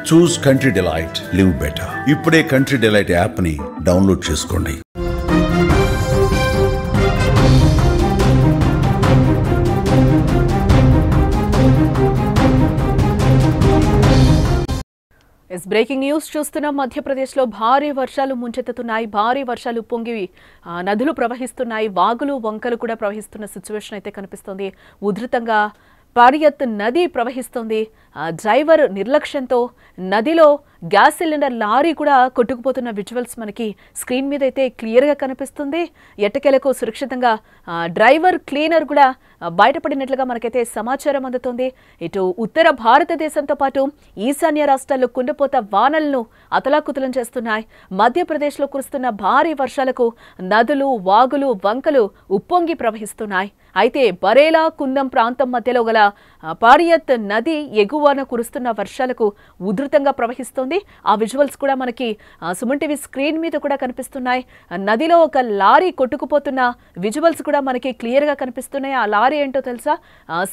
చూస్ country delight, live better. ఇప్పుడే country delight app ని download చేసుకోండి. బ్రేకింగ్ న్యూస్ చూస్తున్నాం. మధ్యప్రదేశ్లో భారీ వర్షాలు ముంచెత్తుతున్నాయి. భారీ వర్షాలు పొంగి నదులు ప్రవహిస్తున్నాయి. వాగులు వంకలు కూడా ప్రవహిస్తున్న సిచ్యువేషన్ అయితే కనిపిస్తుంది. ఉధృతంగా పారియత్ నది ప్రవహిస్తుంది. డ్రైవర్ నిర్లక్ష్యంతో నదిలో గ్యాస్ సిలిండర్ లారీ కూడా కొట్టుకుపోతున్న విజువల్స్ మనకి స్క్రీన్ మీద అయితే క్లియర్గా కనిపిస్తుంది. ఎట్టకేలకు సురక్షితంగా డ్రైవర్ క్లీనర్ కూడా బయటపడినట్లుగా మనకైతే సమాచారం అందుతుంది. ఇటు ఉత్తర భారతదేశంతో పాటు ఈశాన్య రాష్ట్రాల్లో కుండపోత వానలను అతలాకుతలం చేస్తున్నాయి. మధ్యప్రదేశ్లో కురుస్తున్న భారీ వర్షాలకు నదులు, వాగులు, వంకలు ఉప్పొంగి ప్రవహిస్తున్నాయి. అయితే బరేలా, కుందం ప్రాంతం మధ్యలో గల పారియత్ నది ఎగువన కురుస్తున్న వర్షాలకు ఉధృతంగా ప్రవహిస్తోంది. ఆ విజువల్స్ కూడా మనకి సుమన్ టీవీ స్క్రీన్ మీద కూడా కనిపిస్తున్నాయి. నదిలో ఒక లారీ కొట్టుకుపోతున్న విజువల్స్ కూడా మనకి క్లియర్గా కనిపిస్తున్నాయి. ఆ లారీ ఏంటో తెలుసా?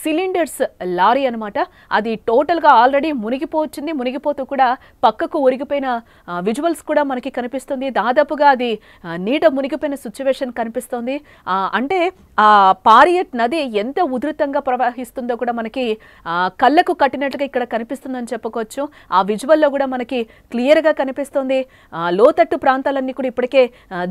సిలిండర్స్ లారీ అనమాట. అది టోటల్గా ఆల్రెడీ మునిగిపోవచ్చింది. మునిగిపోతూ కూడా పక్కకు ఒరిగిపోయిన విజువల్స్ కూడా మనకి కనిపిస్తుంది. దాదాపుగా అది నీట మునిగిపోయిన సిచ్యువేషన్ కనిపిస్తోంది. అంటే ఆ పారియత్ నది ఎంత ఉధృతంగా ప్రవహిస్తుందో కూడా మనకి కళ్ళకు కట్టినట్లుగా ఇక్కడ కనిపిస్తుందని చెప్పుకోవచ్చు. ఆ విజువల్లో కూడా మనకి క్లియర్గా కనిపిస్తుంది. లోతట్టు ప్రాంతాలన్నీ కూడా ఇప్పటికే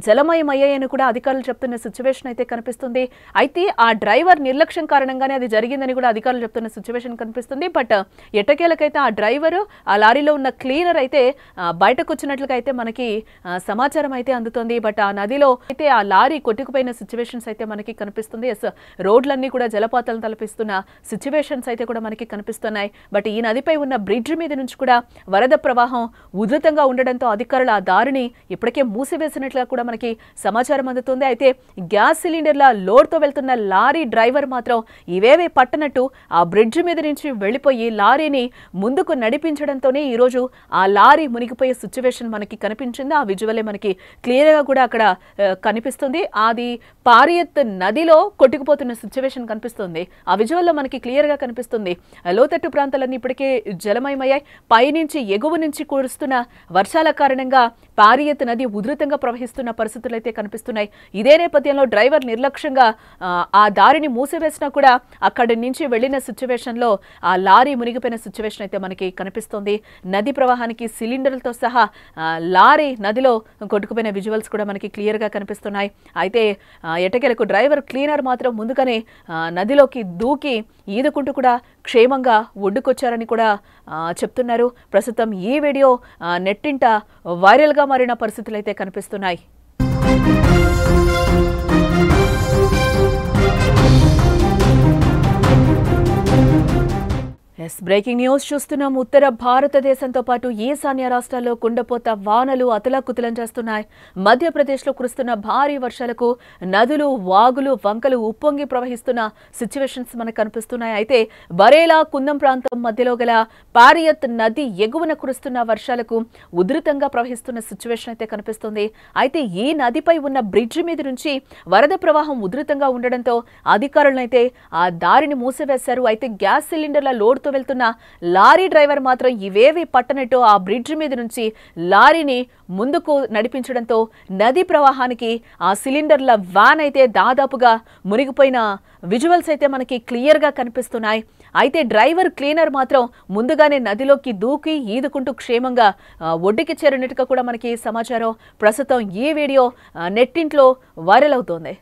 జలమయం అయ్యాయని కూడా అధికారులు చెప్తున్న సిచ్యువేషన్ అయితే కనిపిస్తుంది. అయితే ఆ డ్రైవర్ నిర్లక్ష్యం కారణంగానే అది జరిగిందని కూడా అధికారులు చెప్తున్న సిచ్యువేషన్ కనిపిస్తుంది. బట్ ఎట్టకేలకైతే ఆ డ్రైవరు, ఆ లారీలో ఉన్న క్లీనర్ అయితే బయటకు వచ్చినట్లుగా అయితే మనకి సమాచారం అయితే అందుతుంది. బట్ ఆ నదిలో అయితే ఆ లారీ కొట్టుకుపోయిన సిచ్యువేషన్స్ అయితే మనకి కనిపిస్తుంది. రోడ్లన్నీ కూడా జలపాతాలను తలపిస్తున్న సిచ్యువేషన్స్ అయితే కూడా మనకి కనిపిస్తున్నాయి. బట్ ఈ నదిపై ఉన్న బ్రిడ్జ్ మీద నుంచి కూడా వరద ప్రవాహం ఉధృతంగా ఉండడంతో అధికారులు ఆ దారిని ఇప్పటికే మూసివేసినట్లుగా కూడా మనకి సమాచారం అందుతుంది. అయితే గ్యాస్ సిలిండర్ల లోడ్తో వెళ్తున్న లారీ డ్రైవర్ మాత్రం ఇవేవే పట్టనట్టు ఆ బ్రిడ్జ్ మీద నుంచి వెళ్ళిపోయి లారీని ముందుకు నడిపించడంతోనే ఈరోజు ఆ లారీ మునిగిపోయే సిచ్యువేషన్ మనకి కనిపించింది. ఆ విజువలే మనకి క్లియర్గా కూడా అక్కడ కనిపిస్తుంది. అది పారియత్ నదిలో కొట్టుకుపోతున్న సిచ్యువేషన్ కనిపిస్తుంది. ఆ విజువల్లో మనకి క్లియర్గా కనిపిస్తుంది. లోతట్టు ప్రాంతాలన్నీ ఇప్పటికే జలమయమయ్యాయి. పైనుంచి ఎగువ నుంచి కురుస్తున్న వర్షాల కారణంగా పారియత్ నది ఉధృతంగా ప్రవహిస్తున్న పరిస్థితులు అయితే కనిపిస్తున్నాయి. ఇదే నేపథ్యంలో డ్రైవర్ నిర్లక్ష్యంగా ఆ దారిని మూసివేసినా కూడా అక్కడి నుంచి వెళ్లిన సిచ్యువేషన్లో ఆ లారీ మునిగిపోయిన సిచ్యువేషన్ అయితే మనకి కనిపిస్తుంది. నది ప్రవాహానికి సిలిండర్లతో సహా లారీ నదిలో కొట్టుకుపోయిన విజువల్స్ కూడా మనకి క్లియర్గా కనిపిస్తున్నాయి. అయితే ఎట్టకేలకు డ్రైవర్ క్లీనర్ మాత్రం ముందుగానే నదిలోకి దూకి ఈదుకుంటూ కూడా క్షేమంగా ఒడ్డుకొచ్చారని కూడా చెప్తున్నారు. ప్రస్తుతం ఈ వీడియో నెట్టింట వైరల్గా మారిన పరిస్థితులు అయితే కనిపిస్తున్నాయి. బ్రేకింగ్ న్యూస్ చూస్తున్నాం. ఉత్తర భారతదేశంతో పాటు ఈశాన్య రాష్ట్రాల్లో కుండపోత వానలు అతలాకుతలం చేస్తున్నాయి. మధ్యప్రదేశ్లో కురుస్తున్న భారీ వర్షాలకు నదులు, వాగులు, వంకలు ఉప్పొంగి ప్రవహిస్తున్న సిచ్యువేషన్స్ మనకు కనిపిస్తున్నాయి. అయితే బరేలా, కుందం ప్రాంతం మధ్యలో గల పారియత్ నది ఎగువన కురుస్తున్న వర్షాలకు ఉధృతంగా ప్రవహిస్తున్న సిచ్యువేషన్ అయితే కనిపిస్తుంది. అయితే ఈ నదిపై ఉన్న బ్రిడ్జ్ మీద నుంచి వరద ప్రవాహం ఉధృతంగా ఉండడంతో అధికారులైతే ఆ దారిని మూసివేశారు. అయితే గ్యాస్ సిలిండర్ల లోడ్తో వెళ్తున్న లారీ డ్రైవర్ మాత్రం ఇవేవి పట్టనట్టు ఆ బ్రిడ్జ్ మీద నుంచి లారీని ముందుకు నడిపించడంతో నది ప్రవాహానికి ఆ సిలిండర్ల వ్యాన్ అయితే దాదాపుగా మునిగిపోయిన విజువల్స్ అయితే మనకి క్లియర్గా కనిపిస్తున్నాయి. అయితే డ్రైవర్ క్లీనర్ మాత్రం ముందుగానే నదిలోకి దూకి ఈదుకుంటూ క్షేమంగా ఒడ్డుకి చేరినట్టుగా కూడా మనకి సమాచారం. ప్రస్తుతం ఈ వీడియో నెట్టింట్లో వైరల్ అవుతోంది.